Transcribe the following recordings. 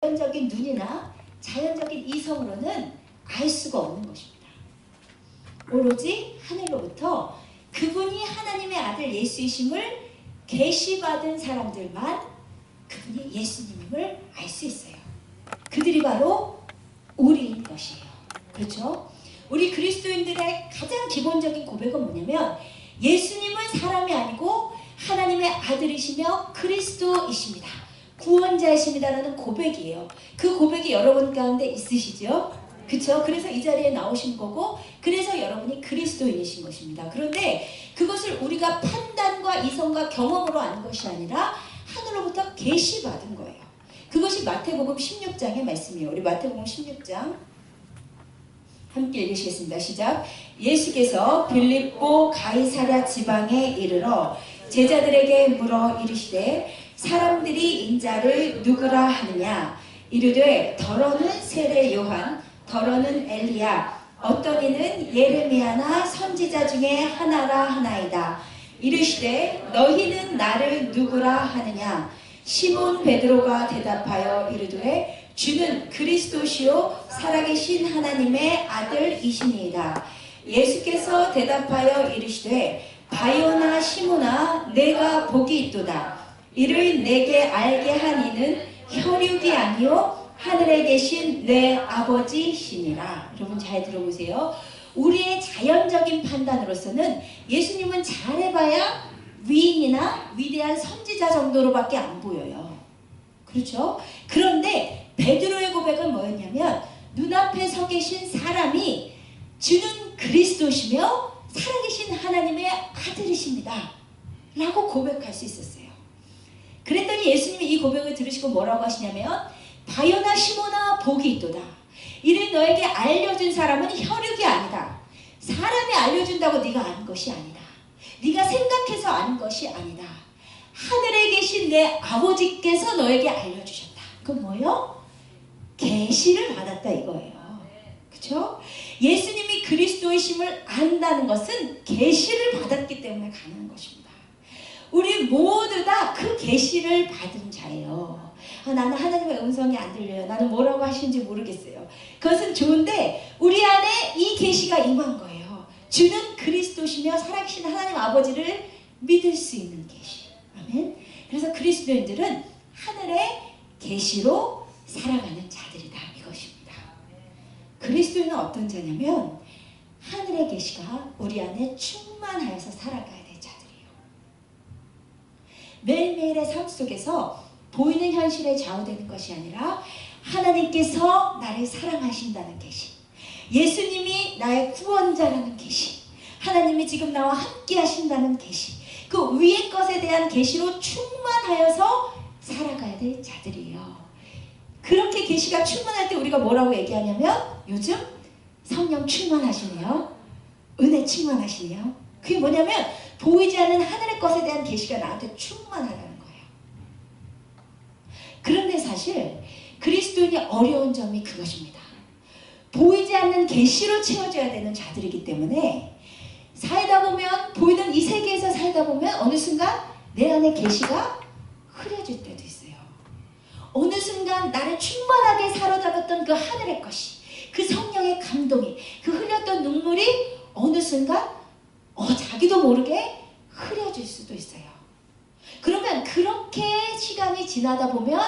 객관적인 눈이나 자연적인 이성으로는 알 수가 없는 것입니다. 오로지 하늘로부터 그분이 하나님의 아들 예수이심을 계시받은 사람들만 그분이 예수님임을 알 수 있어요. 그들이 바로 우리인 것이에요. 그렇죠? 우리 그리스도인들의 가장 기본적인 고백은 뭐냐면 예수님은 사람이 아니고 하나님의 아들이시며 그리스도이십니다. 구원자이십니다라는 고백이에요. 그 고백이 여러분 가운데 있으시죠? 그렇죠? 그래서 이 자리에 나오신 거고 그래서 여러분이 그리스도인이신 것입니다. 그런데 그것을 우리가 판단과 이성과 경험으로 아는 것이 아니라 하늘로부터 계시받은 거예요. 그것이 마태복음 16장의 말씀이에요. 우리 마태복음 16장 함께 읽으시겠습니다. 시작. 예수께서 빌립보 가이사랴 지방에 이르러 제자들에게 물어 이르시되 사람들이 인자를 누구라 하느냐? 이르되 더러는 세례 요한, 더러는 엘리야, 어떤 이는 예레미야나 선지자 중에 하나라 하나이다. 이르시되 너희는 나를 누구라 하느냐? 시몬 베드로가 대답하여 이르되 주는 그리스도시요 살아계신 하나님의 아들이시니이다. 예수께서 대답하여 이르시되 바요나 시몬아 내가 복이 있도다. 이를 내게 알게 한 이는 혈육이 아니요 하늘에 계신 내 아버지시니라. 여러분 잘 들어보세요. 우리의 자연적인 판단으로서는 예수님은 잘해봐야 위인이나 위대한 선지자 정도로밖에 안 보여요. 그렇죠? 그런데 베드로의 고백은 뭐였냐면 눈앞에 서 계신 사람이 주는 그리스도시며 살아계신 하나님의 아들이십니다 라고 고백할 수 있었어요. 그랬더니 예수님이 이 고백을 들으시고 뭐라고 하시냐면 바요나 시몬아 복이 있도다. 이를 너에게 알려준 사람은 혈육이 아니다. 사람이 알려준다고 네가 아는 것이 아니다. 네가 생각해서 아는 것이 아니다. 하늘에 계신 내 아버지께서 너에게 알려주셨다. 그건 뭐예요? 계시를 받았다 이거예요. 그렇죠? 예수님이 그리스도이심을 안다는 것은 계시를 받았기 때문에 가능한 것입니다. 우리 모두 다 그 계시를 받은 자예요. 나는 하나님의 음성이 안 들려요. 나는 뭐라고 하시는지 모르겠어요. 그것은 좋은데 우리 안에 이 계시가 임한 거예요. 주는 그리스도시며 살아계신 하나님 아버지를 믿을 수 있는 계시. 아멘. 그래서 그리스도인들은 하늘의 계시로 살아가는 자들이다 이것입니다. 그리스도인은 어떤 자냐면 하늘의 계시가 우리 안에 충만하여서 살아가야 될 자들이에요. 매일매일의 삶 속에서 보이는 현실에 좌우되는 것이 아니라 하나님께서 나를 사랑하신다는 계시, 예수님이 나의 구원자라는 계시, 하나님이 지금 나와 함께 하신다는 계시, 그 위의 것에 대한 계시로 충만하여서 살아가야 될 자들이에요. 그렇게 계시가 충만할 때 우리가 뭐라고 얘기하냐면 요즘 성령 충만하시네요. 은혜 충만하시네요. 그게 뭐냐면 보이지 않는 하늘의 것에 대한 계시가 나한테 충만하다는 거예요. 그런데 사실 그리스도인이 어려운 점이 그것입니다. 보이지 않는 계시로 채워져야 되는 자들이기 때문에 살다 보면 보이는 이 세계에서 살다 보면 어느 순간 내 안에 계시가 흐려질 때도 있어요. 어느 순간 나를 충만하게 사로잡았던 그 하늘의 것이, 그 성령의 감동이, 그 흘렸던 눈물이 어느 순간 자기도 모르게 흐려질 수도 있어요. 그러면 그렇게 시간이 지나다 보면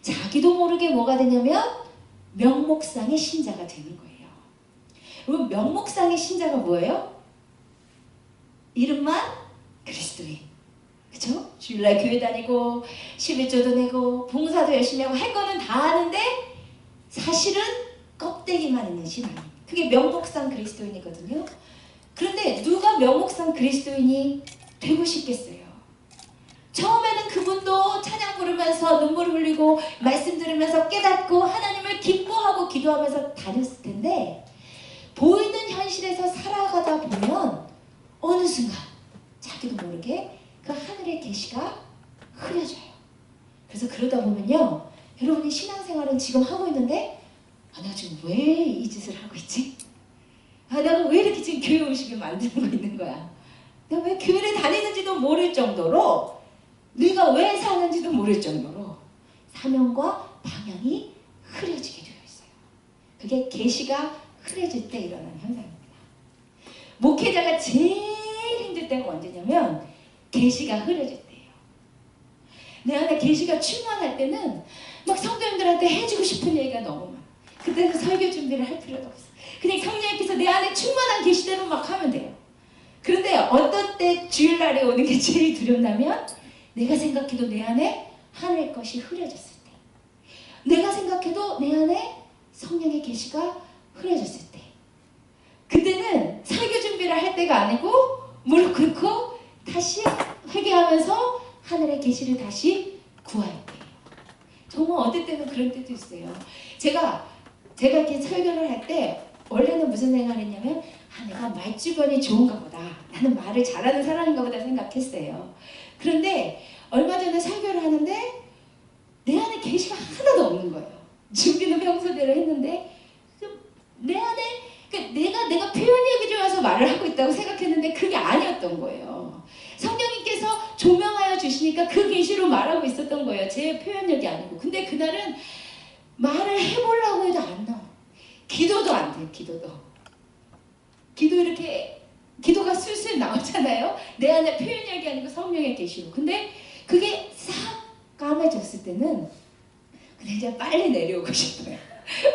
자기도 모르게 뭐가 되냐면 명목상의 신자가 되는 거예요. 여러분 명목상의 신자가 뭐예요? 이름만 그리스도인. 그쵸? 주일날 교회 다니고 11조도 내고 봉사도 열심히 하고 할 거는 다 하는데 사실은 껍데기만 있는 신앙. 그게 명목상 그리스도인이거든요. 그런데 누가 명목상 그리스도인이 되고 싶겠어요? 처음에는 그분도 찬양 부르면서 눈물 흘리고 말씀 들으면서 깨닫고 하나님을 기뻐하고 기도하면서 다녔을 텐데 보이는 현실에서 살아가다 보면 어느 순간 자기도 모르게 그 하늘의 계시가 흐려져요. 그래서 그러다 보면요, 여러분이 신앙생활은 지금 하고 있는데 나 지금 왜 이 짓을 하고 있지? 내가 왜 이렇게 지금 교회 의식을 만들고 있는 거야? 내가 왜 교회를 다니는지도 모를 정도로, 네가 왜 사는지도 모를 정도로 사명과 방향이 그게 계시가 흐려질 때 일어나는 현상입니다. 목회자가 제일 힘들 때가 언제냐면 계시가 흐려질 때예요. 내 안에 계시가 충만할 때는 막 성도님들한테 해주고 싶은 얘기가 너무 많아. 그때는 설교 준비를 할 필요도 없어. 그냥 성령님께서 내 안에 충만한 계시대로 막 하면 돼요. 그런데 어떤 때 주일날에 오는 게 제일 두렵다면 내가 생각해도 내 안에 하늘의 것이 흐려졌을 때, 내가 생각해도 내 안에 성령의 계시가 흐려졌을 때, 그때는 설교 준비를 할 때가 아니고 무릎 꿇고 다시 회개하면서 하늘의 계시를 다시 구할 때예요. 정말 어떨 때는 그런 때도 있어요. 제가 이렇게 설교를 할 때 원래는 무슨 생각을 했냐면 내가 말주변이 좋은가 보다. 나는 말을 잘하는 사람인가 보다 생각했어요. 그런데 얼마 전에 설교를 하는데 내 안에 계시가 하나도 없는 거예요. 준비는 평소대로 했는데 내 안에 내가 표현력이 좋아서 말을 하고 있다고 생각했는데 그게 아니었던 거예요. 성령님께서 조명하여 주시니까 그 계시로 말하고 있었던 거예요. 제 표현력이 아니고. 근데 그날은 말을 해보려고 해도 안 나와. 기도도 안 돼요. 기도가 술술 나오잖아요. 내 안에 표현력이 아니고 성령의 계시로. 근데 그게 싹 까매졌을 때는 근데 이제 빨리 내려오고 싶어요.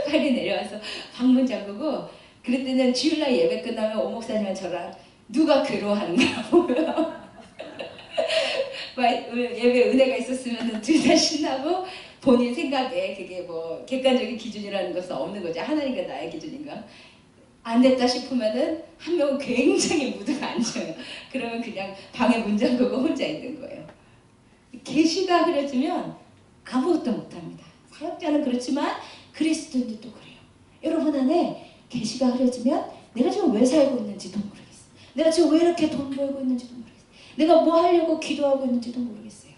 빨리 내려와서 방문 잠그고, 그럴 때는 주일날 예배 끝나면 오 목사님은 저랑 누가 괴로워하는가 보고요. 예배 은혜가 있었으면 둘 다 신나고 본인 생각에 그게 뭐 객관적인 기준이라는 것은 없는 거죠. 하나님과 나의 기준인가? 안 됐다 싶으면은 한 명은 굉장히 무드가 안 좋아요. 그러면 그냥 방에 문 잠그고 혼자 있는 거예요. 계시가 흐려지면 아무것도 못합니다. 사역자는 그렇지만 그리스도인들도 그래요. 여러분 안에 계시가 흐려지면 내가 지금 왜 살고 있는지도 모르겠어요. 내가 지금 왜 이렇게 돈 벌고 있는지도 모르겠어요. 내가 뭐 하려고 기도하고 있는지도 모르겠어요.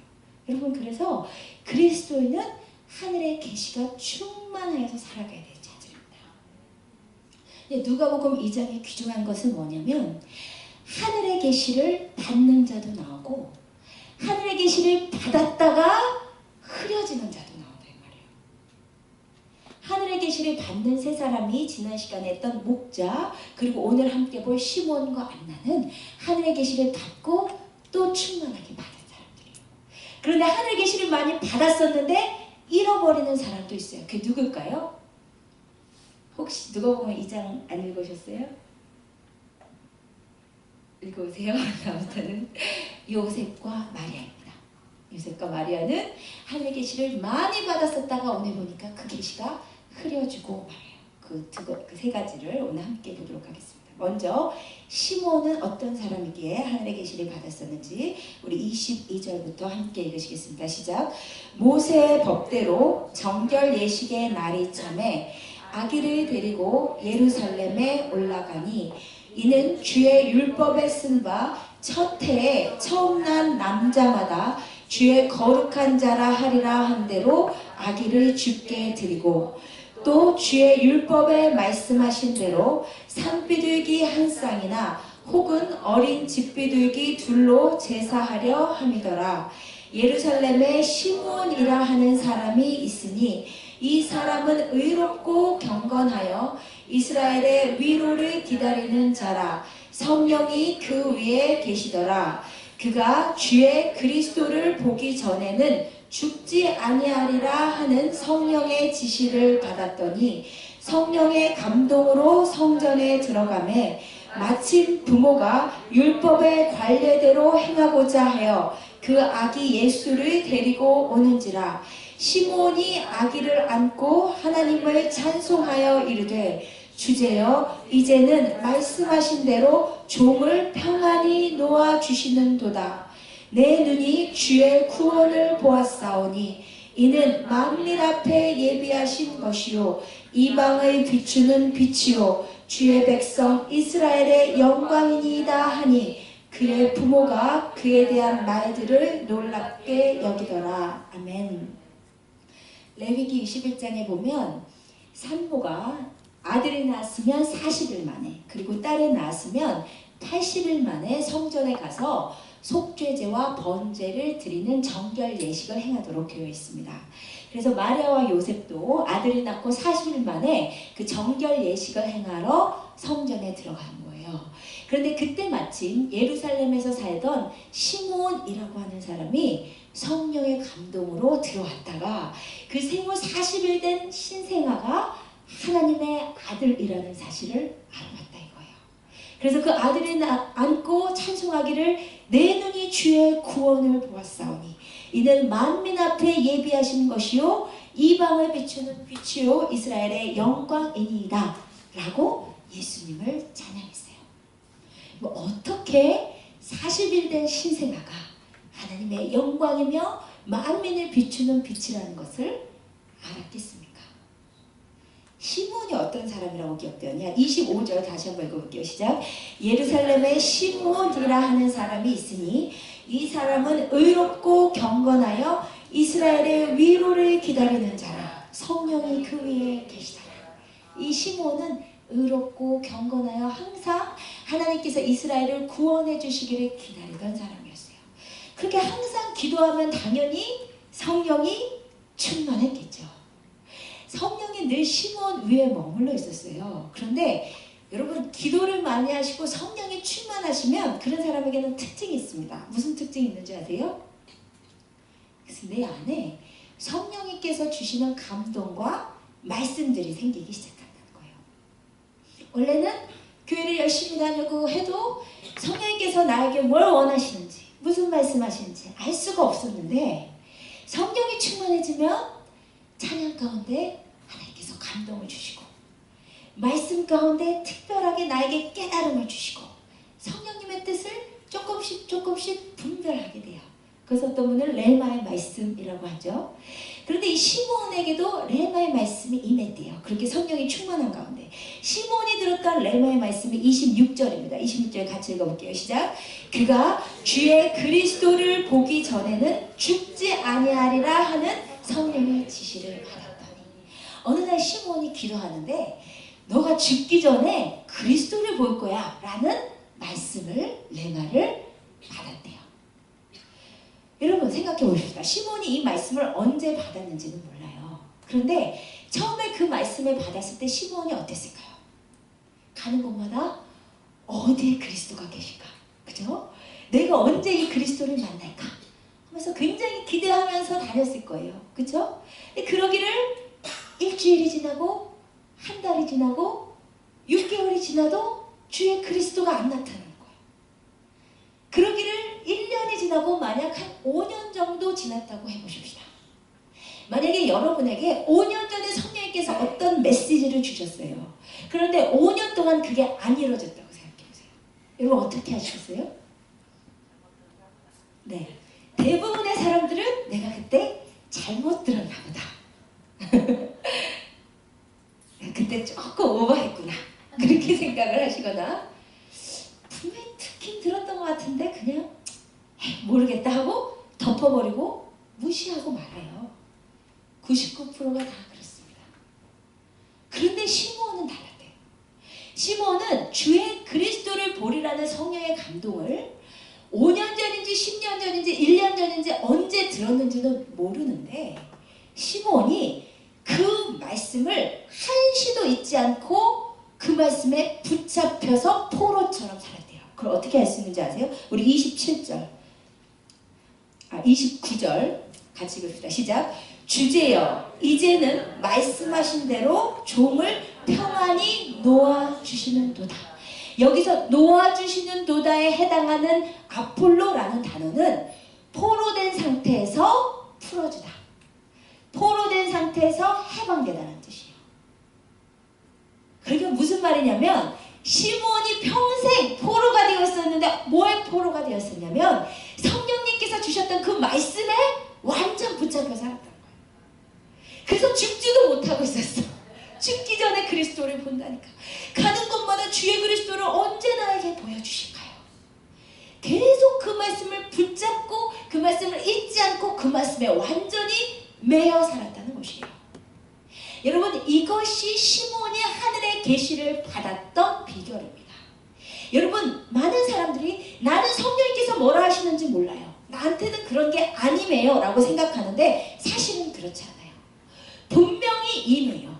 여러분, 그래서 그리스도인은 하늘의 계시가 충만하여서 살아가야 될 자들입니다. 누가복음 2장에 귀중한 것은 뭐냐면 하늘의 계시를 받는 자도 나오고 하늘의 계시를 받았다가 흐려지는 자도 나온다 이 말이에요. 하늘의 계시를 받는 세 사람이 지난 시간에 했던 목자, 그리고 오늘 함께 볼 시몬과 안나는 하늘의 계시를 받고 또 충만하게 받은 사람들이에요. 그런데 하늘의 계시를 많이 받았었는데 잃어버리는 사람도 있어요. 그게 누굴까요? 혹시 누가복음 2장 안 읽으셨어요? 읽어보세요. 아무튼 요셉과 마리아입니다. 요셉과 마리아는 하늘의 계시를 많이 받았었다가 오늘 보니까 그 계시가 흐려지고 말아요. 그 세 가지를 오늘 함께 보도록 하겠습니다. 먼저 시몬은 어떤 사람이기에 하늘의 계시를 받았었는지 우리 22절부터 함께 읽으시겠습니다. 시작. 모세의 법대로 정결 예식의 날이 참에 아기를 데리고 예루살렘에 올라가니 이는 주의 율법에 쓴 바 첫 해에 처음 난 남자마다 주의 거룩한 자라 하리라 한 대로 아기를 주께 드리고 또 주의 율법에 말씀하신 대로 산비둘기 한 쌍이나 혹은 어린 집비둘기 둘로 제사하려 함이더라. 예루살렘에 시므온이라 하는 사람이 있으니 이 사람은 의롭고 경건하여 이스라엘의 위로를 기다리는 자라. 성령이 그 위에 계시더라. 그가 주의 그리스도를 보기 전에는 죽지 아니하리라 하는 성령의 지시를 받았더니 성령의 감동으로 성전에 들어가매 마침 부모가 율법의 관례대로 행하고자 하여 그 아기 예수를 데리고 오는지라. 시므온이 아기를 안고 하나님을 찬송하여 이르되 주제여 이제는 말씀하신 대로 종을 평안히 놓아주시는도다. 내 눈이 주의 구원을 보았사오니 이는 만민 앞에 예비하신 것이요 이방을 비추는 빛이요 주의 백성 이스라엘의 영광이니이다 하니 그의 부모가 그에 대한 말들을 놀랍게 여기더라. 아멘. 레위기 21장에 보면 산모가 아들이 낳았으면 40일 만에, 그리고 딸이 낳았으면 80일 만에 성전에 가서 속죄제와 번제를 드리는 정결 예식을 행하도록 되어 있습니다. 그래서 마리아와 요셉도 아들을 낳고 40일 만에 그 정결 예식을 행하러 성전에 들어간 거예요. 그런데 그때 마침 예루살렘에서 살던 시몬이라고 하는 사람이 성령의 감동으로 들어왔다가 그 생후 40일 된 신생아가 하나님의 아들이라는 사실을 알아봤다 이거예요. 그래서 그 아들을 안고 찬송하기를 내 눈이 주의 구원을 보았사오니 이는 만민 앞에 예비하신 것이요 이방을 비추는 빛이요 이스라엘의 영광이니이다 라고 예수님을 찬양했어요. 뭐 어떻게 40일 된 신생아가 하나님의 영광이며 만민을 비추는 빛이라는 것을 알았겠습니까? 시몬이 어떤 사람이라고 기억되었냐? 25절 다시 한번 읽어볼게요. 시작. 예루살렘에 시몬이라 하는 사람이 있으니 이 사람은 의롭고 경건하여 이스라엘의 위로를 기다리는 자라. 성령이 그 위에 계시더라. 이 시몬은 의롭고 경건하여 항상 하나님께서 이스라엘을 구원해 주시기를 기다리던 사람이었어요. 그렇게 항상 기도하면 당연히 성령이 충만했겠죠. 성령이 늘 시몬 위에 머물러 있었어요. 그런데 여러분 기도를 많이 하시고 성령이 충만하시면 그런 사람에게는 특징이 있습니다. 무슨 특징이 있는지 아세요? 그래서 내 안에 성령님께서 주시는 감동과 말씀들이 생기기 시작한다는 거예요. 원래는 교회를 열심히 다니고 해도 성령님께서 나에게 뭘 원하시는지 무슨 말씀하시는지 알 수가 없었는데 성령이 충만해지면 찬양 가운데 하나님께서 감동을 주시고 말씀 가운데 특별하게 나에게 깨달음을 주시고 성령님의 뜻을 조금씩 분별하게 돼요. 그래서 어떤 분은 레마의 말씀이라고 하죠. 그런데 이 시몬에게도 레마의 말씀이 임했대요. 그렇게 성령이 충만한 가운데 시몬이 들었던 레마의 말씀이 26절입니다. 26절 같이 읽어볼게요. 시작. 그가 주의 그리스도를 보기 전에는 죽지 아니하리라 하는 성령의 지시를 받았더니 어느 날 시몬이 기도하는데 너가 죽기 전에 그리스도를 볼 거야 라는 말씀을 레마를 받았대요. 여러분 생각해 보십시다. 시몬이 이 말씀을 언제 받았는지는 몰라요. 그런데 처음에 그 말씀을 받았을 때 시몬이 어땠을까요? 가는 곳마다 어디에 그리스도가 계실까? 그죠? 내가 언제 이 그리스도를 만날까? 하면서 굉장히 기대하면서 다녔을 거예요. 그죠? 그러기를 일주일이 지나고 한 달이 지나고 6개월이 지나도 주의 그리스도가 안 나타나는 거예요. 그러기를 1년이 지나고 만약 한 5년 정도 지났다고 해보십시다. 만약에 여러분에게 5년 전에 성령님께서 어떤 메시지를 주셨어요. 그런데 5년 동안 그게 안 이루어졌다고 생각해보세요. 여러분 어떻게 하시겠어요? 네, 대부분의 사람들은 내가 그때 잘못 들었나 보다. 그때 조금 오버했구나. 그렇게 생각을 하시거나 분명히 듣긴 들었던 것 같은데 그냥 모르겠다 하고 덮어버리고 무시하고 말아요. 99%가 다 그렇습니다. 그런데 시몬은 달랐대요. 시몬은 주의 그리스도를 보리라는 성령의 감동을 5년 전인지 10년 전인지 1년 전인지 언제 들었는지는 모르는데 시몬이 그 말씀을 한시도 잊지 않고 그 말씀에 붙잡혀서 포로처럼 살았대요. 그걸 어떻게 할 수 있는지 아세요? 우리 29절 같이 읽읍시다. 시작. 주제여 이제는 말씀하신 대로 종을 평안히 놓아주시는도다. 여기서 놓아주시는도다에 해당하는 아폴로라는 단어는 포로된 상태에서 풀어주다. 포로된 상태에서 해방되다는 뜻이에요. 그러니까 무슨 말이냐면 시몬이 평생 포로가 되었었는데 뭐에 포로가 되었었냐면 성령님께서 주셨던 그 말씀에 완전 붙잡혀 살았다는 거예요. 그래서 죽지도 못하고 있었어. 죽기 전에 그리스도를 본다니까. 가는 곳마다 주의 그리스도를 언제 나에게 보여주실까요? 계속 그 말씀을 붙잡고 그 말씀을 잊지 않고 그 말씀에 완전히 매여 살았다는 것이에요. 여러분 이것이 시몬이 하늘의 계시를 받았던 비결입니다. 여러분 많은 사람들이 나는 성령님께서 뭐라 하시는지 몰라요. 나한테는 그런 게 아니에요 라고 생각하는데 사실은 그렇지 않아요. 임해요.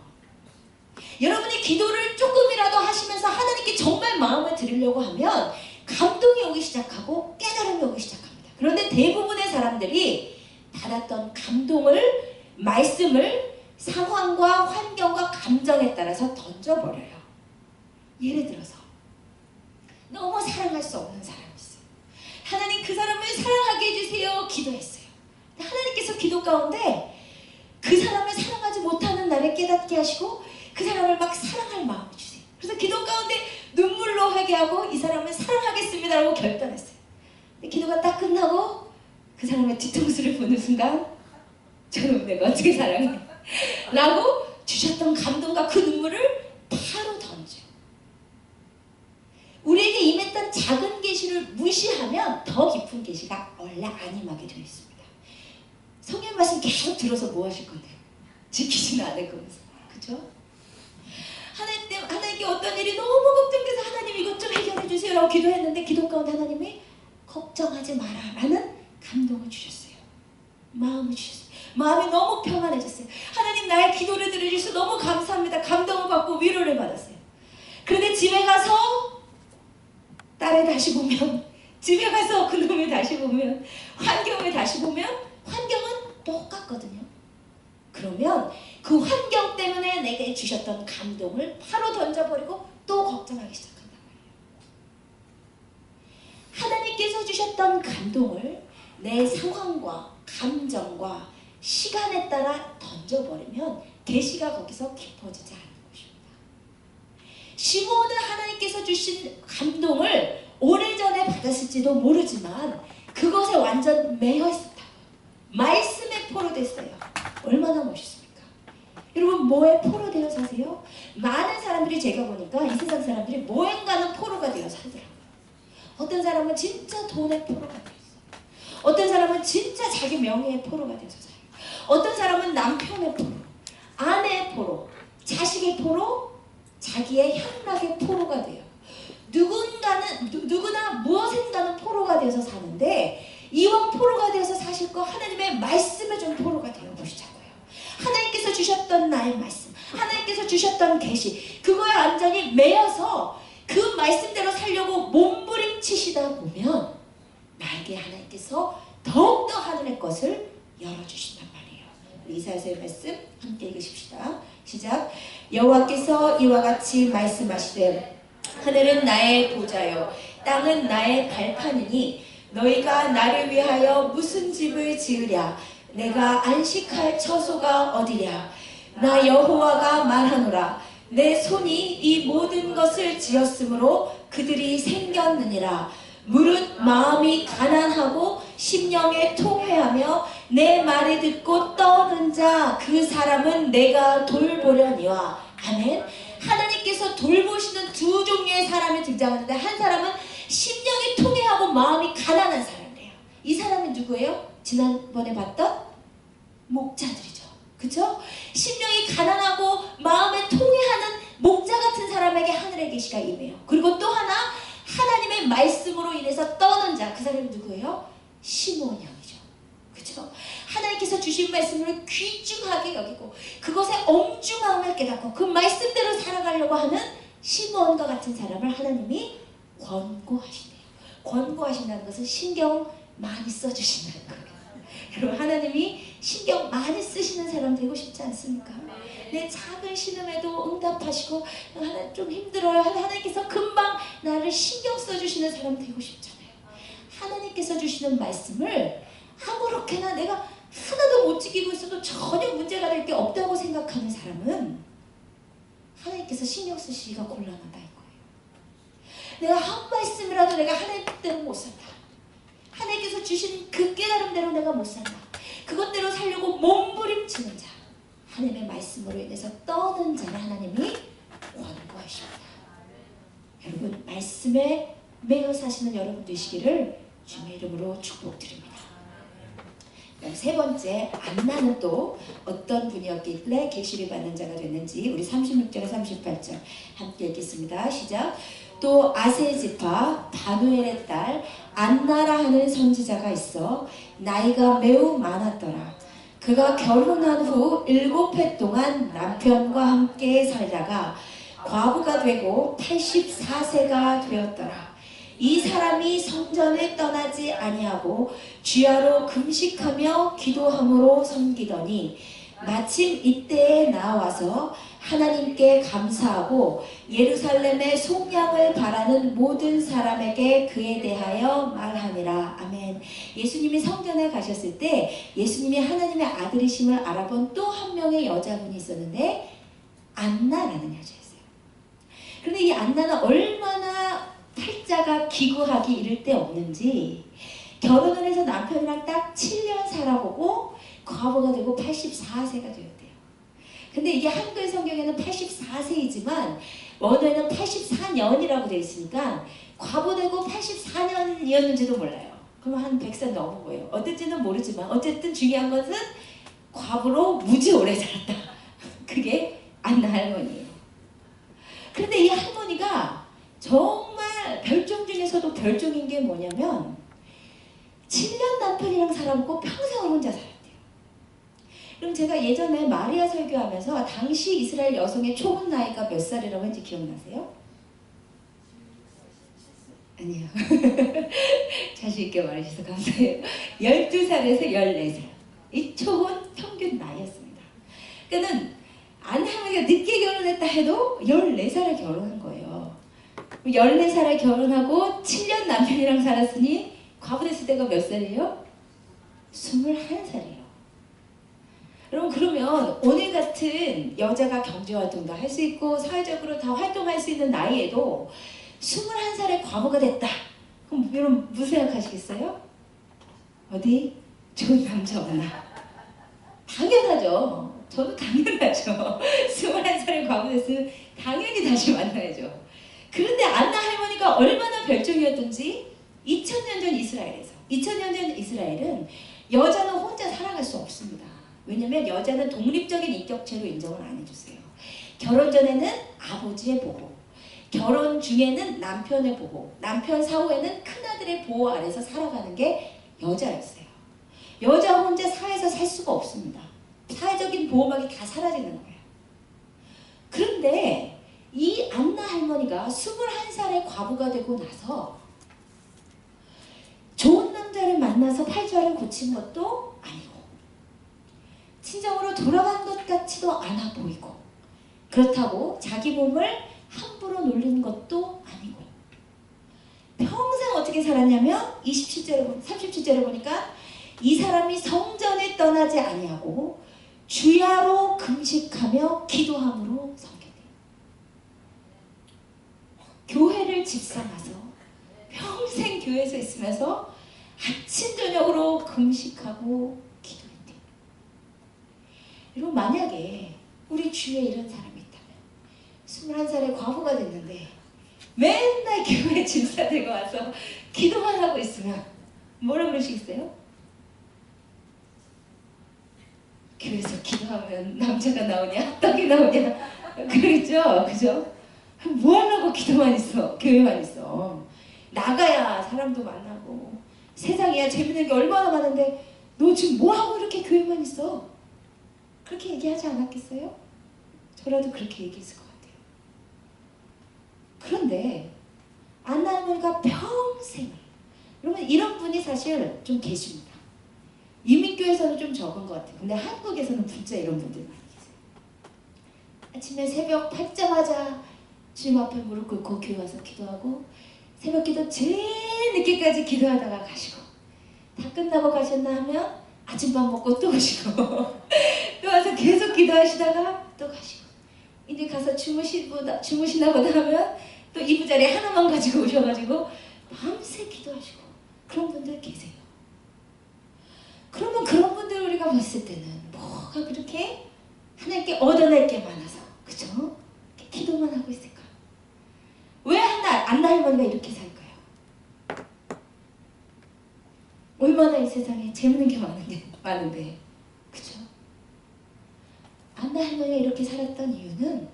여러분이 기도를 조금이라도 하시면서 하나님께 정말 마음을 드리려고 하면 감동이 오기 시작하고 깨달음이 오기 시작합니다. 그런데 대부분의 사람들이 받았던 감동을, 말씀을 상황과 환경과 감정에 따라서 던져버려요. 예를 들어서 너무 사랑할 수 없는 사람이 있어요. 하나님 그 사람을 사랑하게 해주세요 기도했어요. 하나님께서 기도 가운데 그 사람을 사랑하지 못하는 나를 깨닫게 하시고 그 사람을 막 사랑할 마음을 주세요. 그래서 기도 가운데 눈물로 회개하고 이 사람을 사랑하겠습니다라고 결단했어요. 근데 기도가 딱 끝나고 그 사람의 뒤통수를 보는 순간 저놈 내가 어떻게 사랑해? 라고 주셨던 감동과 그 눈물을 바로 던져. 우리에게 임했던 작은 계시를 무시하면 더 깊은 계시가 원래 안 임하게 되어 있습니다. 성경 말씀 계속 들어서 뭐 하실 건데요? 지키지는 않을 거면서. 그죠? 하나님께 어떤 일이 너무 걱정돼서 하나님 이것 좀 해결해 주세요 라고 기도했는데 기도 가운데 하나님이 걱정하지 마라 라는 감동을 주셨어요. 마음을 주셨어요. 마음이 너무 평안해졌어요. 하나님 나의 기도를 들어주셔서 너무 감사합니다. 감동을 받고 위로를 받았어요. 그런데 집에 가서 딸을 다시 보면, 집에 가서 그놈을 다시 보면, 환경을 다시 보면 환경은 똑같거든요. 그러면 그 환경 때문에 내게 주셨던 감동을 바로 던져버리고 또 걱정하기 시작한단 말이에요. 하나님께서 주셨던 감동을 내 상황과 감정과 시간에 따라 던져버리면 계시가 거기서 깊어지지 않는 것입니다. 시므온은 하나님께서 주신 감동을 오래전에 받았을지도 모르지만 그것에 완전 매여 있었다. 말씀에 포로됐어요. 얼마나 멋있습니까? 여러분 뭐에 포로되어 사세요? 많은 사람들이 제가 보니까 이 세상 사람들이 뭐엔가는 포로가 되어 살더라고요. 어떤 사람은 진짜 돈에 포로가 되어 있어요. 어떤 사람은 진짜 자기 명예의 포로가 되어서 살아요. 어떤 사람은 남편의 포로, 아내의 포로, 자식의 포로, 자기의 향락의 포로가 돼요. 누구나 무엇인가는 포로가 되어서 사는데 이왕 포로가 되어서 사실 거 하나님의 말씀에 좀 포로가 되어 보시자고요. 하나님께서 주셨던 나의 말씀, 하나님께서 주셨던 계시, 그거에 완전히 매여서 그 말씀대로 살려고 몸부림치시다 보면 나에게 하나님께서 더욱더 하늘의 것을 열어주신단 말이에요. 우리 이사야서의 말씀 함께 읽으십시다. 시작. 여호와께서 이와 같이 말씀하시되 하늘은 나의 보좌요 땅은 나의 발판이니 너희가 나를 위하여 무슨 집을 지으랴. 내가 안식할 처소가 어디랴. 나 여호와가 말하노라. 내 손이 이 모든 것을 지었으므로 그들이 생겼느니라. 무릇 마음이 가난하고 심령에 통회하며 내 말을 듣고 떠오는 자 그 사람은 내가 돌보려니와. 아멘. 하나님께서 돌보시는 두 종류의 사람이 등장하는데 한 사람은 심령이 통회하고 마음이 가난한 사람이에요. 이 사람은 누구예요? 지난번에 봤던 목자들이죠. 그쵸? 심령이 가난하고 마음에 통회하는 목자 같은 사람에게 하늘의 계시가 임해요. 그리고 또 하나 하나님의 말씀으로 인해서 떠는 자, 그 사람이 누구예요? 시므온 형이죠. 그쵸? 하나님께서 주신 말씀을 귀중하게 여기고 그것의 엄중함을 깨닫고 그 말씀대로 살아가려고 하는 시므온과 같은 사람을 하나님이 권고하시네요. 권고하신다는 것은 신경 많이 써주신다는 거예요. 여러분 하나님이 신경 많이 쓰시는 사람 되고 싶지 않습니까? 내 작은 신음에도 응답하시고 하나님 좀 힘들어요. 하나님께서 금방 나를 신경 써주시는 사람 되고 싶잖아요. 하나님께서 주시는 말씀을 아무렇게나 내가 하나도 못 지키고 있어도 전혀 문제가 될 게 없다고 생각하는 사람은 하나님께서 신경 쓰시기가 곤란하다 이거예요. 내가 한 말씀이라도 내가 하나님 뜻대로 못 산다. 하나님께서 주신 그 깨달음대로 내가 못 산다. 그것대로 살려고 몸부림치는 자, 하나님의 말씀으로 인해서 떠는 자를 하나님이 권고하십니다. 여러분 말씀에 매여 사시는 여러분 되시기를 주님의 이름으로 축복드립니다. 세 번째, 안나는 또 어떤 분이었길래 계시를 받는 자가 됐는지 우리 36절에 38절 함께 읽겠습니다. 시작. 또 아세지파 바누엘의 딸 안나라 하는 선지자가 있어 나이가 매우 많았더라. 그가 결혼한 후 7해 동안 남편과 함께 살다가 과부가 되고 84세가 되었더라. 이 사람이 성전을 떠나지 아니하고 주야로 금식하며 기도함으로 섬기더니 마침 이때에 나와서 하나님께 감사하고 예루살렘의 속량을 바라는 모든 사람에게 그에 대하여 말하니라. 아멘. 예수님이 성전에 가셨을 때 예수님이 하나님의 아들이심을 알아본 또 한 명의 여자분이 있었는데 안나라는 여자였어요. 그런데 이 안나는 얼마나 팔자가 기구하기 이를 데 없는지 결혼을 해서 남편이랑 딱 7년 살아보고 과부가 되고 84세가 되었대요. 근데 이게 한글 성경에는 84세이지만 원어에는 84년이라고 되어 있으니까 과부되고 84년이었는지도 몰라요. 그럼 한 100세 넘은 거예요. 어떨지는 모르지만 어쨌든 중요한 것은 과부로 무지 오래 살았다. 그게 안나 할머니예요. 그런데 이 할머니가 정말 별종 중에서도 별종인 게 뭐냐면 7년 남편이랑 살아보고 평생을 혼자 살았대요. 그럼 제가 예전에 마리아 설교하면서 당시 이스라엘 여성의 초혼 나이가 몇 살이라고 했는지 기억나세요? 아니요. 자신 있게 말해주셔서 감사해요. 12살에서 14살. 이 초혼 평균 나이였습니다. 그러니까 안나 할머니가 늦게 결혼했다 해도 14살에 결혼한 거예요. 14살에 결혼하고 7년 남편이랑 살았으니 과부됐을 때가 몇 살이에요? 21살이에요. 여러분 그러면 오늘 같은 여자가 경제활동도 할 수 있고 사회적으로 다 활동할 수 있는 나이에도 21살에 과부가 됐다. 그럼 여러분 무슨 생각하시겠어요? 어디? 좋은 남자 없나? 당연하죠. 저도 당연하죠. 21살에 과부됐으면 당연히 다시 만나야죠. 그런데 안나 할머니가 얼마나 별종이었던지 2000년 전 이스라엘에서 2000년 전 이스라엘은 여자는 혼자 살아갈 수 없습니다. 왜냐면 여자는 독립적인 인격체로 인정을 안 해주세요. 결혼 전에는 아버지의 보호, 결혼 중에는 남편의 보호, 남편 사후에는 큰아들의 보호 아래서 살아가는 게 여자였어요. 여자 혼자 사회에서 살 수가 없습니다. 사회적인 보호막이 다 사라지는 거예요. 그런데 이 안나 할머니가 21살에 과부가 되고 나서 좋은 남자를 만나서 팔자를 고친 것도 아니고 친정으로 돌아간 것 같지도 않아 보이고 그렇다고 자기 몸을 함부로 놀린 것도 아니고 평생 어떻게 살았냐면 37절에 보니까 이 사람이 성전에 떠나지 아니하고 주야로 금식하며 기도함으로 섬겼대요. 교회를 집사가서 평생 교회에서 있으면서 아침 저녁으로 금식하고 기도했대요. 여러분 만약에 우리 주위에 이런 사람이 있다면 21살에 과부가 됐는데 맨날 교회 집사 되고 와서 기도만 하고 있으면 뭐라 그러시겠어요? 교회에서 기도하면 남자가 나오냐? 떡이 나오냐? 그러겠죠? 그죠? 뭐 하려고 기도만 있어? 교회만 있어. 나가야 사람도 만나고 세상이야 재밌는 게 얼마나 많은데 너 지금 뭐 하고 이렇게 교회만 있어? 그렇게 얘기하지 않았겠어요? 저라도 그렇게 얘기했을 것 같아요. 그런데 안나 할머니가 평생을 여러분 이런 분이 사실 좀 계십니다. 이민교에서는 좀 적은 것 같아요. 근데 한국에서는 진짜 이런 분들 많이 계세요. 아침에 새벽 밝자마자 주님 앞에 무릎 꿇고 교회 와서 기도하고 새벽 기도 제일 늦게까지 기도하다가 가시고 다 끝나고 가셨나 하면 아침밥 먹고 또 오시고 또 와서 계속 기도하시다가 또 가시고 이제 가서 주무시나 보다 하면 또 이부자리 하나만 가지고 오셔가지고 밤새 기도하시고 그런 분들 계세요. 그러면 그런 분들 우리가 봤을 때는 뭐가 그렇게 하나님께 얻어낼 게 많아서 그죠? 기도만 하고 있을까? 왜 안나 할머니가 이렇게 살까요? 얼마나 이 세상에 재밌는 게 많은데 그죠? 안나 할머니가 이렇게 살았던 이유는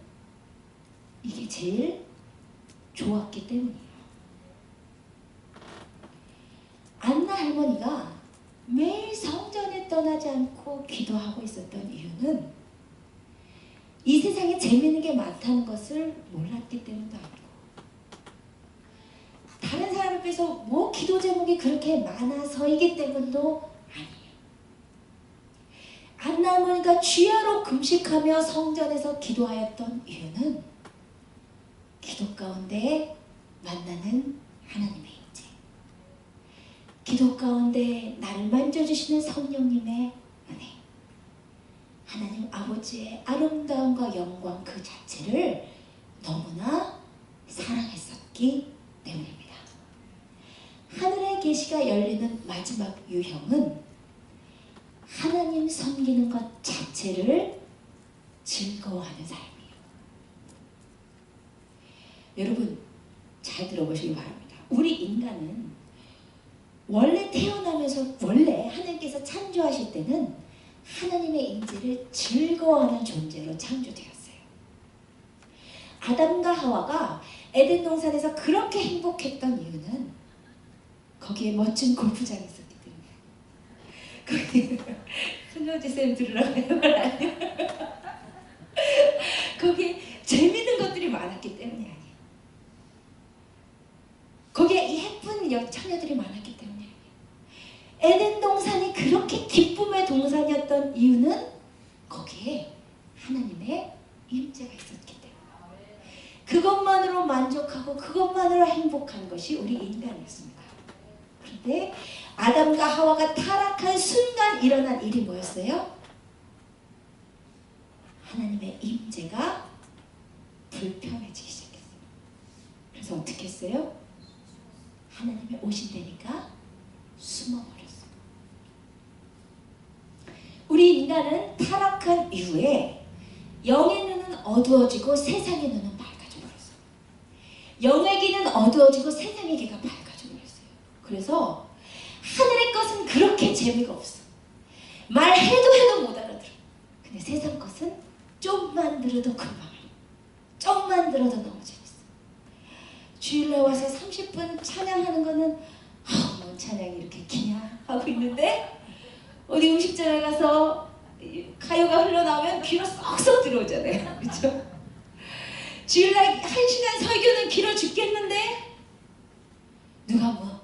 이게 제일 좋았기 때문이에요. 안나 할머니가 매일 성전에 떠나지 않고 기도하고 있었던 이유는 이 세상에 재미있는 게 많다는 것을 몰랐기 때문도 아니고, 다른 사람에 비해서 뭐 기도 제목이 그렇게 많아서이기 때문도 아니에요. 안나무니가 주야로 금식하며 성전에서 기도하였던 이유는 기도 가운데 만나는 하나님의 임재, 기도 가운데 나를 만져주시는 성령님의 은혜, 하나님 아버지의 아름다움과 영광 그 자체를 너무나 사랑했었기 때문입니다. 하늘의 계시가 열리는 마지막 유형은 하나님 섬기는 것 자체를 즐거워하는 사람이에요. 여러분 잘 들어보시기 바랍니다. 우리 인간은 원래 태어나면서 원래 하나님께서 창조하실 때는 하나님의 임재를 즐거워하는 존재로 창조되었어요. 아담과 하와가 에덴 동산에서 그렇게 행복했던 이유는 거기에 멋진 골프장이 있었기 때문에. 거기 손정지쌤 들으라고 말 아니에요. 거기에 재밌는 것들이 많았기 때문이 아니에요. 거기에 이 예쁜 처녀들이 많았기 때문에 아니에요. 에덴 동산이 그렇게 기쁨의 동산이었던 이유는 거기에 하나님의 임재가 있었기 때문에, 그것만으로 만족하고 그것만으로 행복한 것이 우리 인간이었습니다. 그런데 아담과 하와가 타락한 순간 일어난 일이 뭐였어요? 하나님의 임재가 불편해지기 시작했어요. 그래서 어떻게 했어요? 하나님이 오신다니까 숨어버렸어요. 우리 인간은 타락한 이후에 영의 눈은 어두워지고 세상의 눈은 밝아져 버렸어요. 영의 귀는 어두워지고 세상의 귀가 밝아져 버렸어요. 그래서 하늘의 것은 그렇게 재미가 없어. 말해도 못 알아들어. 근데 세상 것은 좀만 들어도 금방 알아. 좀만 들어도 너무 재밌어. 주일날 와서 30분 찬양하는 거는 뭔 찬양이 이렇게 기냐 하고 있는데, 어디 음식점에 가서 가요가 흘러나오면 귀로 쏙쏙 들어오잖아요. 그렇죠? 주일날 1시간 설교는 길어 죽겠는데 누가 뭐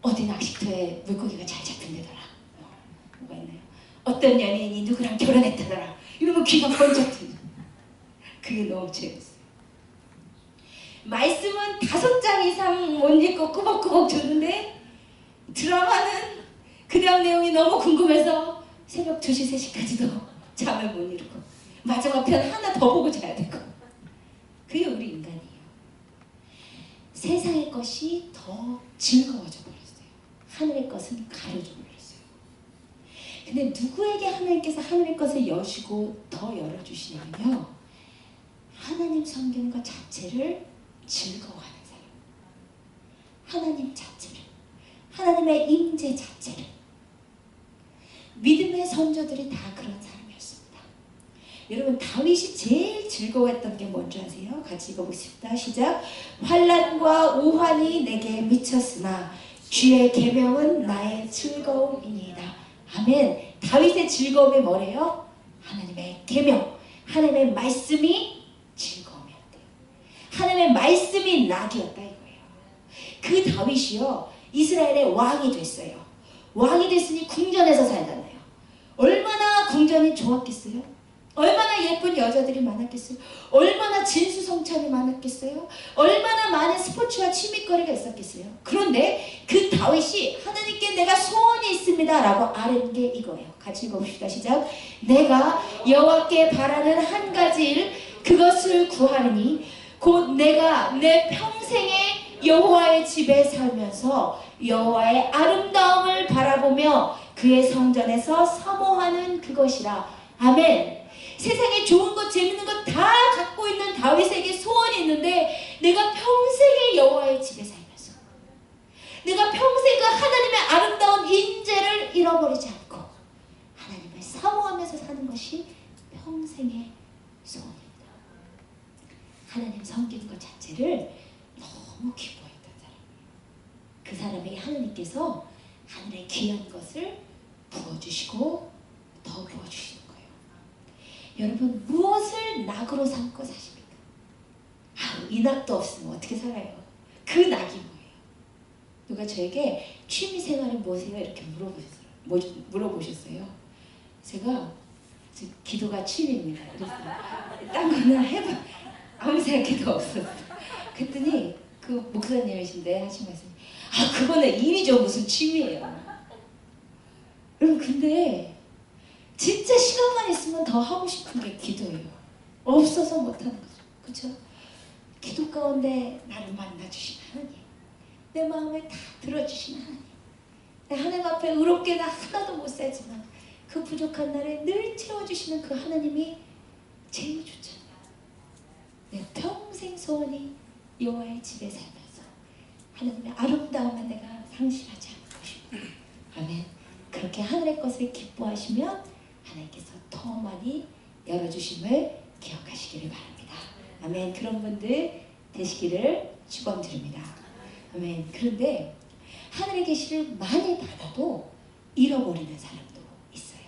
어디 낚시터에 물고기가 잘 잡힌 데더라, 뭐가 있나요? 어떤 연예인이 누구랑 결혼했다더라, 이러면 귀가 번쩍 들려. 그게 너무 재밌어요. 말씀은 5장 이상 못 읽고 꾸벅꾸벅 줬는데 드라마는 그 다음 내용이 너무 궁금해서 새벽 2시, 3시까지도 잠을 못 이루고 마지막 편 하나 더 보고 자야 되고. 그게 우리 인간이에요. 세상의 것이 더 즐거워져 버렸어요. 하늘의 것은 가려져 버렸어요. 근데 누구에게 하나님께서 하늘의 것을 여시고 더 열어주시냐면요, 하나님 섬기는 것 자체를 즐거워하는 사람, 하나님 자체를, 하나님의 임재 자체를. 믿음의 선조들이 다 그런 사람이었습니다. 여러분 다윗이 제일 즐거워했던 게 뭔지 아세요? 같이 읽어보겠습니다. 시작. 환난과 오한이 내게 미쳤으나 주의 계명은 나의 즐거움이니이다. 아멘. 다윗의 즐거움이 뭐래요? 하나님의 계명, 하나님의 말씀이 즐거움이었대요. 하나님의 말씀이 낙이었다 이거예요. 그 다윗이요, 이스라엘의 왕이 됐어요. 왕이 됐으니 궁전에서 살잖아요. 얼마나 궁전이 좋았겠어요? 얼마나 예쁜 여자들이 많았겠어요? 얼마나 진수성찬이 많았겠어요? 얼마나 많은 스포츠와 취미거리가 있었겠어요? 그런데 그 다윗이 하나님께 내가 소원이 있습니다 라고 아뢰는 게 이거예요. 같이 읽어봅시다. 시작. 내가 여호와께 바라는 한 가지 일, 그것을 구하느니 곧 내가 내 평생에 여호와의 집에 살면서 여호와의 아름다움을 바라보며 그의 성전에서 사모하는 그것이라. 아멘. 세상에 좋은 것, 재밌는 것 다 갖고 있는 다윗에게 소원이 있는데, 내가 평생에 여호와의 집에 살면서, 내가 평생 그 하나님의 아름다운 인재를 잃어버리지 않고 하나님을 사모하면서 사는 것이 평생의 소원입니다. 하나님 섬기는 것 자체를 너무 기뻐했던 사람이에요. 그 사람에게 하나님께서 하늘의 귀한 것을 부어주시고 더 부어주시는 거예요. 여러분, 무엇을 낙으로 삼고 사십니까? 이 낙도 없으면 어떻게 살아요? 그 낙이 뭐예요? 누가 저에게 취미생활은 뭐세요? 이렇게 물어보셨어요. 제가 기도가 취미입니다. 그래서 딴 거는 해봐 아무 생각도 없었어요. 그랬더니 그 목사님이신데 하신 말씀이 그거는 일이죠. 무슨 취미예요. 여러분, 근데 진짜 시간만 있으면 더 하고 싶은 게 기도예요. 없어서 못하는 거죠. 그렇죠? 기도 가운데 나를 만나주신 하나님, 내 마음을 다 들어주신 하나님, 내 하나님 앞에 의롭게 나 하나도 못 살지만 그 부족한 날에 늘 채워주시는 그 하나님이 제일 좋잖아요. 내 평생 소원이 여호와의 집에 살면서 하나님의 아름다움을 내가 상실하지 않고 싶어요. 아멘. 그렇게 하늘의 것을 기뻐하시면 하나님께서 더 많이 열어주심을 기억하시기를 바랍니다. 아멘. 그런 분들 되시기를 축원드립니다. 아멘. 그런데 하늘의 계시를 많이 받아도 잃어버리는 사람도 있어요.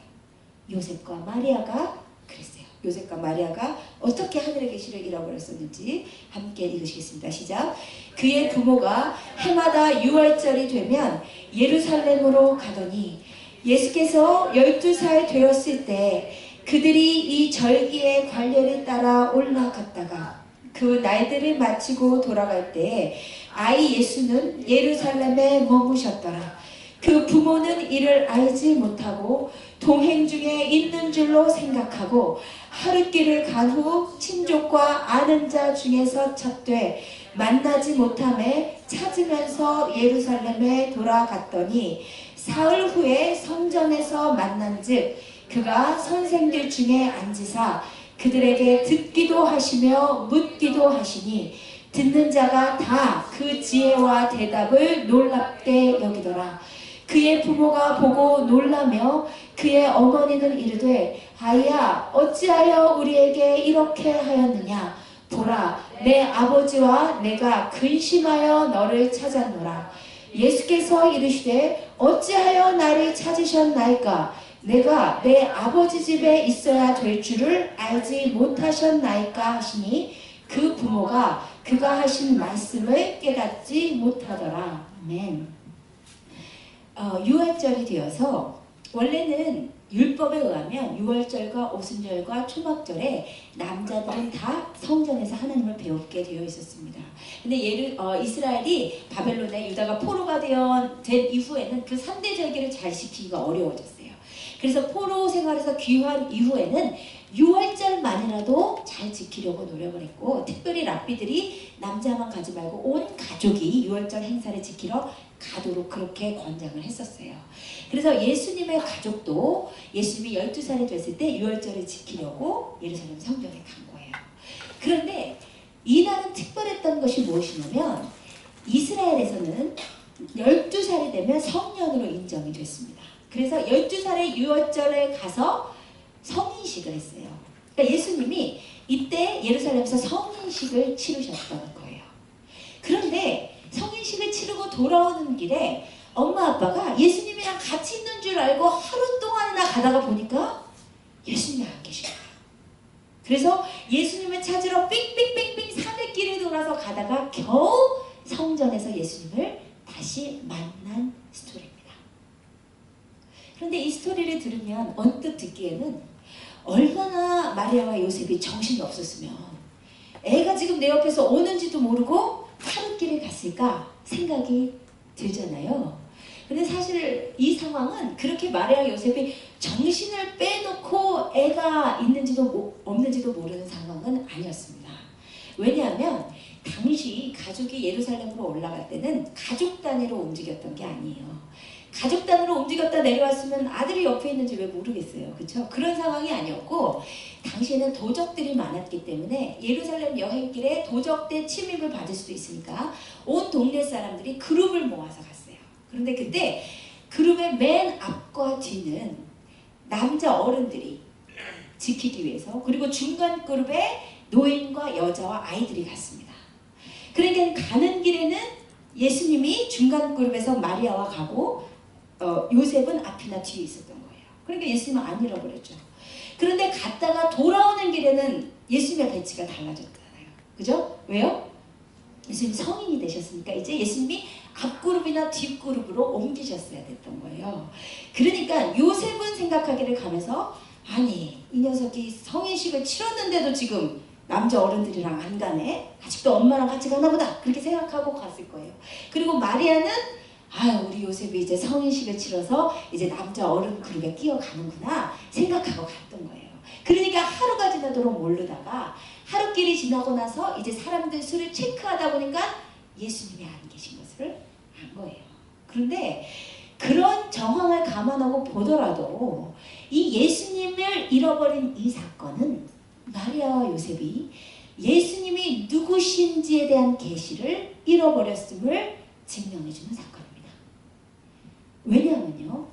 요셉과 마리아가 그랬어요. 요셉과 마리아가 어떻게 하늘의 계시를 잃어버렸었는지 함께 읽으시겠습니다. 시작. 그의 부모가 해마다 6월절이 되면 예루살렘으로 가더니 예수께서 12살 되었을 때 그들이 이 절기의 관례를 따라 올라갔다가 그 날들을 마치고 돌아갈 때에 아이 예수는 예루살렘에 머무셨더라. 그 부모는 이를 알지 못하고 동행 중에 있는 줄로 생각하고 하룻길을 간 후 친족과 아는 자 중에서 찾되 만나지 못함에 찾으면서 예루살렘에 돌아갔더니 사흘 후에 성전에서 만난즉 그가 선생들 중에 앉으사 그들에게 듣기도 하시며 묻기도 하시니 듣는 자가 다 그 지혜와 대답을 놀랍게 여기더라. 그의 부모가 보고 놀라며 그의 어머니는 이르되 아이야 어찌하여 우리에게 이렇게 하였느냐. 보라 내 아버지와 내가 근심하여 너를 찾았노라. 예수께서 이르시되 어찌하여 나를 찾으셨나이까. 내가 내 아버지 집에 있어야 될 줄을 알지 못하셨나이까 하시니 그 부모가 그가 하신 말씀을 깨닫지 못하더라. 아멘. 6월절이 되어서 원래는 율법에 의하면 6월절과 오순절과 초막절에 남자들은 다 성전에서 하나님을 배우게 되어 있었습니다. 근데 이스라엘이 바벨론에 유다가 포로가 된 이후에는 그 3대 절기를 잘 지키기가 어려워졌어요. 그래서 포로 생활에서 귀환 이후에는 6월절만이라도 잘 지키려고 노력을 했고, 특별히 랍비들이 남자만 가지 말고 온 가족이 6월절 행사를 지키러 가도록 그렇게 권장을 했었어요. 그래서 예수님의 가족도 예수님이 12살이 됐을 때 6월절을 지키려고 예루살렘 성전에 간 거예요. 그런데 이날은 특별했던 것이 무엇이냐면 이스라엘에서는 12살이 되면 성년으로 인정이 됐습니다. 그래서 12살에 6월절에 가서 성인식을 했어요. 그러니까 예수님이 이때 예루살렘에서 성인식을 치르셨던 거예요. 그런데 성인식을 치르고 돌아오는 길에 엄마 아빠가 예수님이랑 같이 있는 줄 알고 하루 동안이나 가다가 보니까 예수님이 안 계신 거예요. 그래서 예수님을 찾으러 삥삥삥삥 산길을 돌아서 가다가 겨우 성전에서 예수님을 다시 만난 스토리입니다. 그런데 이 스토리를 들으면 언뜻 듣기에는 얼마나 마리아와 요셉이 정신이 없었으면 애가 지금 내 옆에서 오는지도 모르고 하룻길을 갔을까 생각이 들잖아요. 근데 사실 이 상황은 그렇게 마리아 요셉이 정신을 빼놓고 애가 있는지도 없는지도 모르는 상황은 아니었습니다. 왜냐하면 당시 가족이 예루살렘으로 올라갈 때는 가족 단위로 움직였던 게 아니에요. 가족 단위로 움직였다 내려왔으면 아들이 옆에 있는지 왜 모르겠어요. 그렇죠? 그런 상황이 아니었고 당시에는 도적들이 많았기 때문에 예루살렘 여행길에 도적대 침입을 받을 수도 있으니까 온 동네 사람들이 그룹을 모아서 갔어요. 그런데 그때 그룹의 맨 앞과 뒤는 남자 어른들이 지키기 위해서, 그리고 중간 그룹에 노인과 여자와 아이들이 갔습니다. 그러니까 가는 길에는 예수님이 중간 그룹에서 마리아와 가고 요셉은 앞이나 뒤에 있었던 거예요. 그러니까 예수님은 안 잃어버렸죠. 그런데 갔다가 돌아오는 길에는 예수님의 배치가 달라졌잖아요. 그죠? 왜요? 예수님이 성인이 되셨으니까 이제 예수님이 앞그룹이나 뒷그룹으로 옮기셨어야 됐던 거예요. 그러니까 요셉은 생각하기를 가면서 아니 이 녀석이 성인식을 치렀는데도 지금 남자 어른들이랑 안 가네? 아직도 엄마랑 같이 가나 보다 그렇게 생각하고 갔을 거예요. 그리고 마리아는 우리 요셉이 이제 성인식을 치러서 이제 남자 어른 그룹에 끼어가는구나 생각하고 갔던 거예요. 그러니까 하루가 지나도록 모르다가 하루끼리 지나고 나서 이제 사람들 수를 체크하다 보니까 예수님이 안 계신 것을 안 거예요. 그런데 그런 정황을 감안하고 보더라도 이 예수님을 잃어버린 이 사건은 마리아와 요셉이 예수님이 누구신지에 대한 계시를 잃어버렸음을 증명해주는 사건입니다. 왜냐하면요,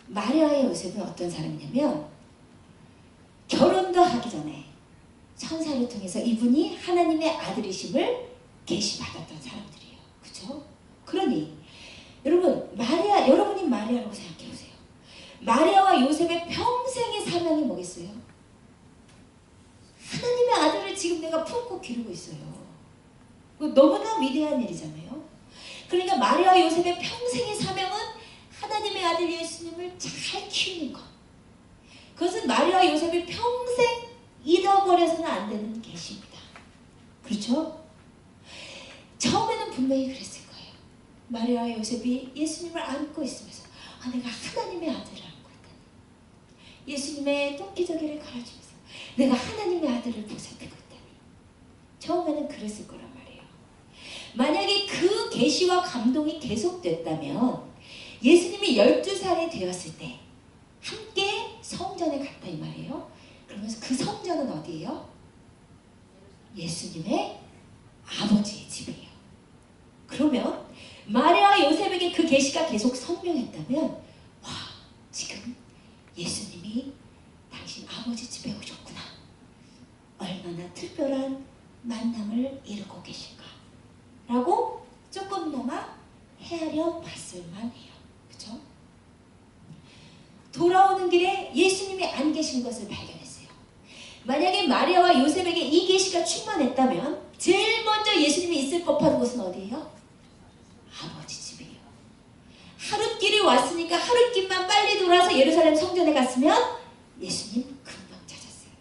마리아와 요셉은 어떤 사람이냐면 결혼도 하기 전에 천사를 통해서 이분이 하나님의 아들이심을 계시받았던 사람들이에요. 그렇죠? 그러니 여러분이 마리아라고 생각해 보세요. 마리아와 요셉의 평생의 사명이 뭐겠어요? 하나님의 아들을 지금 내가 품고 기르고 있어요. 너무나 위대한 일이잖아요. 그러니까 마리아와 요셉의 평생의 사명은 하나님의 아들 예수님을 잘 키우는 것. 그것은 마리아와 요셉이 평생 잃어버려서는 안 되는 계시입니다. 그렇죠? 처음에는 분명히 그랬을 거예요. 마리아와 요셉이 예수님을 안고 있으면서 내가 하나님의 아들을 안고 있다니, 예수님의 똥기저귀를 갈아주면서 내가 하나님의 아들을 보살피고 있다니. 처음에는 그랬을 거란 말이에요. 만약에 그 계시와 감동이 계속됐다면 예수님이 12살이 되었을 때 함께 성전에 갔다 이 말이에요. 그러면서 그 성전은 어디예요? 예수님의 아버지의 집이에요. 그러면 마리아와 요셉에게 그 계시가 계속 선명했다면 지금 예수님이 당신 아버지 집에 오셨구나. 얼마나 특별한 만남을 이루고 계실까 라고 조금나마 헤아려 봤을만 해요. 그렇죠? 돌아오는 길에 예수님이 안 계신 것을 발견했어요. 만약에 마리아와 요셉에게 이 계시가 충만했다면 제일 먼저 예수님이 있을 법한 곳은 어디예요? 아버지 집이에요. 하룻길이 왔으니까 하룻길만 빨리 돌아서 예루살렘 성전에 갔으면 예수님 금방 찾았어요.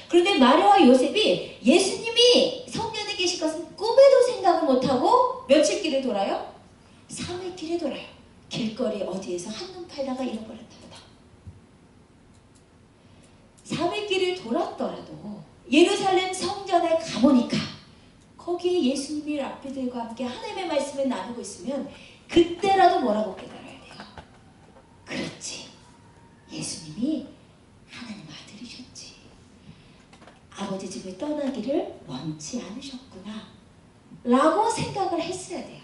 그런데 마리아와 요셉이 예수님이 성전에 계신 것은 꿈에도 생각을 못하고 며칠 길을 돌아요? 3일 길을 돌아요. 길거리 어디에서 한눈 팔다가 잃어버렸다 보다. 3일 길을 돌았더라도 예루살렘 성전에 가보니까 거기에 예수님이 랍비들과 함께 하나님의 말씀을 나누고 있으면 그때라도 뭐라고 깨달아야 돼요? 그렇지, 예수님이 하나님 아들이셨지. 아버지 집을 떠나기를 원치 않으셨구나 라고 생각을 했어야 돼요.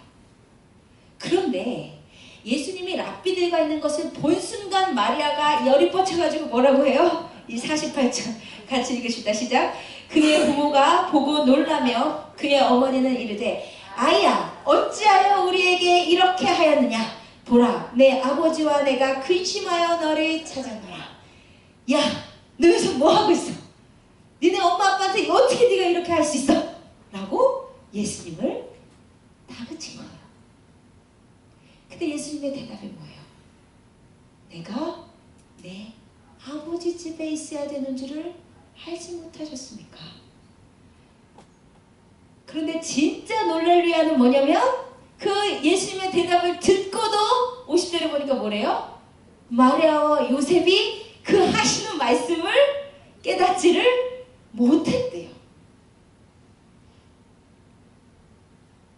그런데 예수님이 랍비들과 있는 것을 본 순간 마리아가 열이 뻗쳐가지고 뭐라고 해요? 이 48절 같이 읽으십니다. 시작. 그의 부모가 보고 놀라며 그의 어머니는 이르되 아이야 어찌하여 우리에게 이렇게 하였느냐. 보라 내 아버지와 내가 근심하여 너를 찾았노라. 야 너 여기서 뭐하고 있어? 니네 엄마 아빠한테 어떻게 네가 이렇게 할 수 있어? 라고 예수님을 다그친 거예요. 근데 예수님의 대답이 뭐예요? 내가 내 아버지 집에 있어야 되는 줄을 알지 못하셨습니까? 그런데 진짜 놀랄 위안은 뭐냐면 그 예수님의 대답을 듣고도 50절에 보니까 뭐래요? 마리아와 요셉이 그 하시는 말씀을 깨닫지를 못했대요.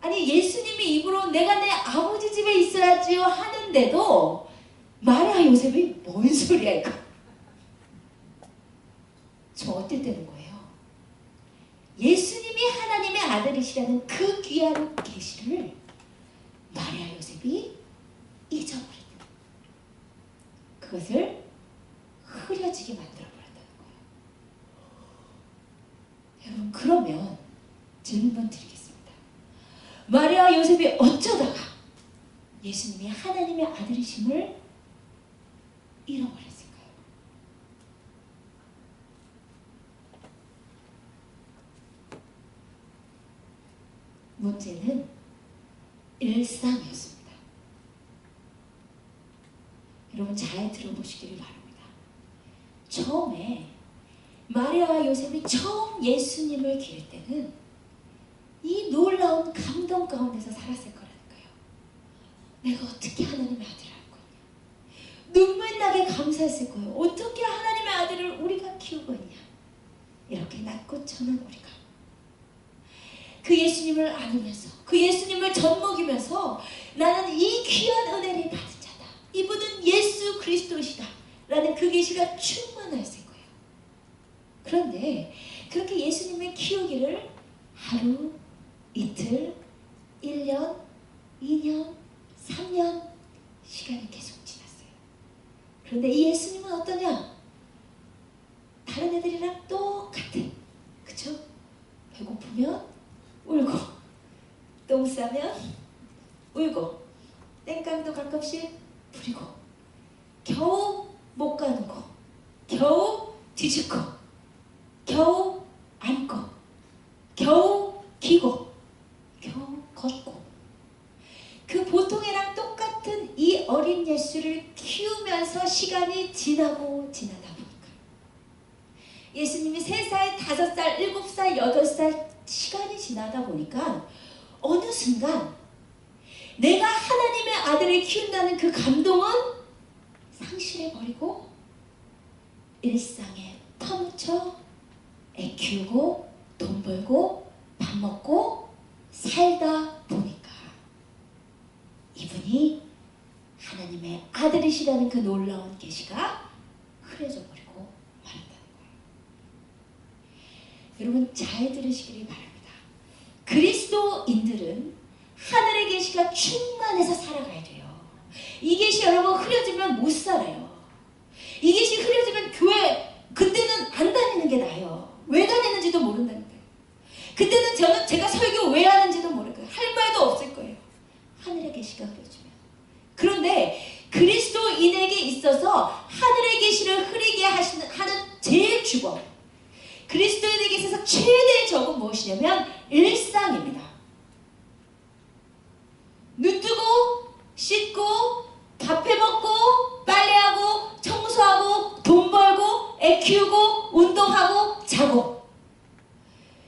아니 예수님이 입으로 내가 내 아버지 집에 있어야지요 하는데도 마리아 요셉이 뭔 소리야 이거. 저 어떨 때는 거예요. 예수님이 하나님의 아들이시라는 그 귀한 계시를 마리아 요셉이 잊어버렸다. 그것을 흐려지게 만들어버렸다는 거예요. 여러분 그러면 질문 드리겠습니다. 마리아 요셉이 어쩌다가 예수님이 하나님의 아들이심을 잃어버렸을까요? 문제는 일상이었습니다. 여러분 잘 들어보시기를 바랍니다. 처음에 마리아와 요셉이 처음 예수님을 기를 때는 이 놀라운 감동 가운데서 살았을 거라니까요. 내가 어떻게 하나님의 아들을 알 거냐. 눈물 나게 감사했을 거예요. 어떻게 하나님의 아들을 우리가 키우고 있냐. 이렇게 낮고 저는 우리가 그 예수님을 안으면서 그 예수님을 젖먹이면서 나는 이 귀한 은혜를 받은 자다. 이분은 예수 그리스도시다. 라는 그 계시가 충만했을 거예요. 그런데 그렇게 예수님을 키우기를 하루, 이틀, 1년, 2년, 3년 시간이 계속 지났어요. 그런데 이 예수님은 어떠냐? 다른 애들이랑 똑같은, 그쵸? 배고프면 울고, 똥 싸면 울고, 땡깡도 가끔씩 부리고, 겨우 못 가는 거, 겨우 뒤집고, 겨우 앉고, 겨우 기고, 겨우 걷고. 그 보통애랑 똑같은 이 어린 예수를 키우면서 시간이 지나고 지나다 보니까 예수님이 3살, 5살, 7살, 8살 시간이 지나다 보니까 어느 순간 내가 하나님의 아들을 키운다는 그 감동은 상실해버리고 일상에 파묻혀 애 키우고 돈 벌고 밥 먹고 살다 보니까 이분이 하나님의 아들이시라는 그 놀라운 계시가 흐려져 버리고 말았다는 거예요. 여러분 잘 들으시기를 바랍니다. 그리스도인들은 하늘의 계시가 충만해서 살아가야 돼요. 이 계시 여러분 흐려지면 못 살아요. 이 계시 흐려지면 교회 그때는 안 다니는 게 나아요. 왜 다니는지도 모른다니까요. 그때는 제가 설교 왜 하는지도 모를 거예요. 할 말도 없을 거예요. 하늘의 계시가 흐려지면. 그런데 그리스도인에게 있어서 하늘의 계시를 흐리게 하는 제일 주범, 그리스도인에게 있어서 최대의 적은 무엇이냐면 일상입니다. 눈 뜨고 씻고 밥 해먹고 빨래하고 청소하고 돈 벌고 애 키우고 운동하고 자고,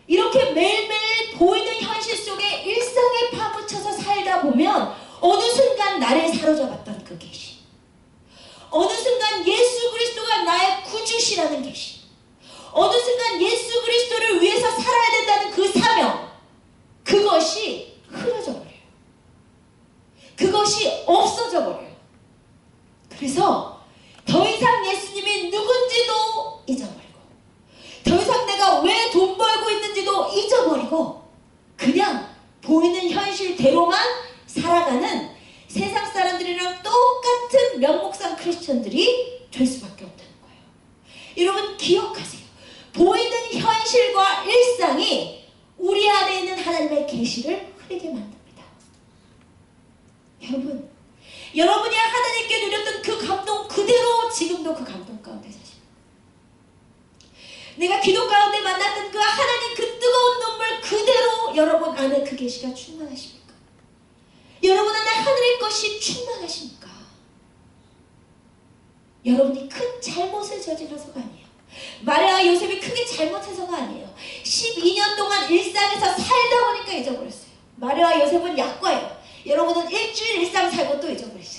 이렇게 매일매일 보이는 현실 속에 일상에 파묻혀서 살다 보면 어느 순간 나를 사로잡았던 그 계시, 어느 순간 예수 그리스도가 나의 구주시라는 계시, 어느 순간 예수 그리스도를 위해서 살아야 된다는 그 사명, 그것이 흐려져 버려요. 그것이 없어져 버려요. 그래서 더 이상 예수님이 누군지도 잊어버리고, 더 이상 내가 왜 돈 벌고 있는지도 잊어버리고, 그냥 보이는 현실대로만 살아가는 세상 사람들이랑 똑같은 명목상 크리스천들이 될 수밖에 없다는 거예요. 여러분 기억하세요. 보이는 현실과 일상이 우리 안에 있는 하나님의 계시를 흐리게 만듭니다. 여러분, 여러분이 하나님께 누렸던 그 감동 그대로 지금도 그 감동 가운데 사십니다. 내가 기도 가운데 만났던 그 하나님 그 뜨거운 눈물 그대로 여러분 안에 그 계시가 충만하십니까? 여러분 안에 하늘의 것이 충만하십니까? 여러분이 큰 잘못을 저질러서가 아니에요. 마리아와 요셉이 크게 잘못해서가 아니에요. 12년 동안 일상에서 살다 보니까 잊어버렸어요. 마리아와 요셉은 약과예요. 여러분은 일주일 일상 살고 또 잊어버리시죠.